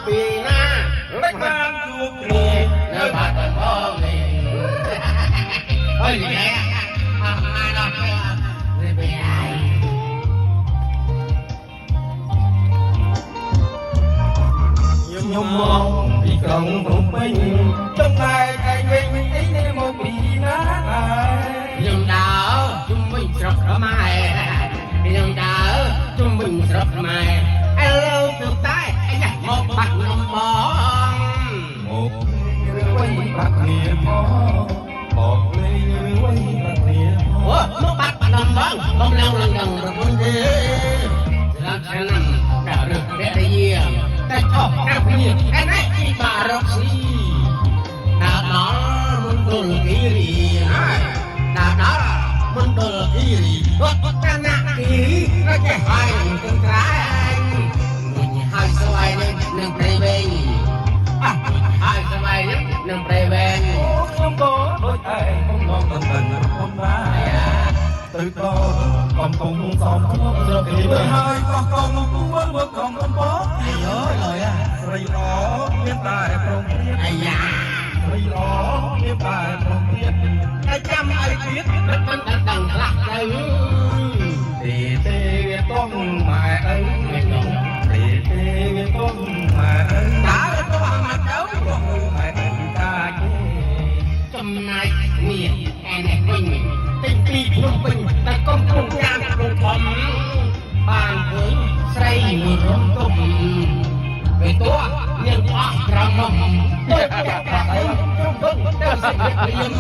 ពីណារកបានជួបគ្នានៅបាត់ដំបងនេះអើយនេះអត់មកដល់នេះពីឯងខ្ញុំមកពីក្រុងភ្នំពេញចំណែកឯងវិញនេះមកពីណាខ្ញុំដើរជុំវិញស្រុកខ្មែរខ្ញុំដើរជុំវិញស្រុកខ្មែរឥឡូវទៅតែអីយ៉ាមកបាត់នំបងមករឿងវិញបាត់គ្នាមកលេងរឿងវិញបាត់គ្នាអូមកបាត់នំបងបំឡងឡើងរំពន្ធទេឡាឆ្នាំដល់រឹករយាតែអស់កាប់គ្នាឯនេះពីបារកស៊ីដល់មណ្ឌលគិរីដល់មណ្ឌលគិរីវត្តកណាគិរីរកចេះហើយទាំងក្រែងមួយហើយស្វាយនឹងព្រៃវែងហើយស្វាយនឹងព្រៃវែងអូខ្ញុំក៏ដូចឯងខ្ញុំងតំបន់ខ្ញុំដែរទៅតកំពុងសំក្នុងស្រុកនេះហើយកោះកងនោះមើលកងកំពតអីអើយស្រីល្អមានតែប្រងព្រាតអាយ៉ាស្រីល្អមានតែប្រងព្រាតតែចាំអីទៀតមិនដឹងខ្លះទៅទេវាต้องម៉ែអីទេវាต้องម៉ែអីតើទៅមកទៅម៉ែអីតាគេចំណែកនេះឯនេះវិញទិញពីភ្នំពេញតែកុំពុំចាំព្រមធំបានឃើញស្រីមួយរំទុំពេលតួមានអស់ក្រមុំទៅចាក់អីជុំវិញទៅសិទ្ធិព្រាម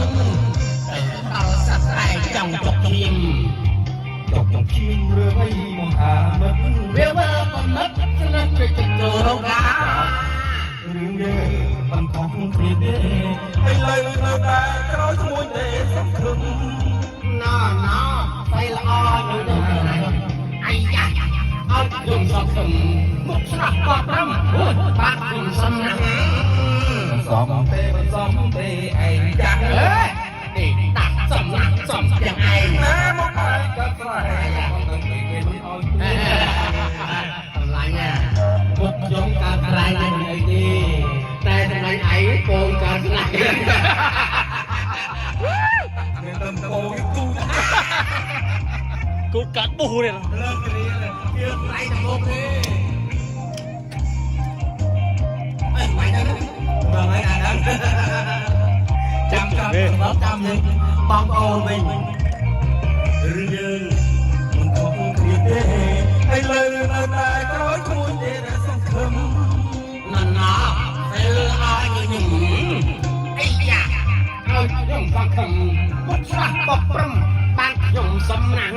ដល់សស្រាយចង់ចុកឈាមរឿងអីមហាមិត្តវាមើលបំណិតស្និទ្ធទៅចូលរការឿងយើងមិនខុសគ្នាទេឥឡូវនៅតែក្រោយមួយទេសង្ឃឹមណ៎ស្អីល្អទៅណាអាយ៉ាអត់យំសង្ឃឹមមុខស្រស់ក៏ប្រំបាត់យំសំណាំសំទេមិនសំទេឯងចាស់អើយនេះដាក់សំណាំសំយ៉ាងឯងណាមកឯងក៏ស្រែមិនដឹងពីគេនេះឲ្យតម្លៃណាពុកយំកើតក្រៃនឹងអីទេតែតម្លៃឯងកូនកើតស្លាប់មានតំពោគូកាត់ប៊ូនេះលើកគ្នាវាថ្លៃតំពោទេអីមិនដឹងបងឯងអាហ្នឹងចាំយើងបងប្អូនវិញរឿងយើងមិនខុសគ្នាទេឥឡូវនៅតែក្រោយមួយទេសង្ឃឹមណាពេលឲ្យខ្ញុំអីយ៉ាឲ្យខ្ញុំសង្ឃឹមពុតឆ្លាស់បបព្រំបានខ្ញុំសំណាង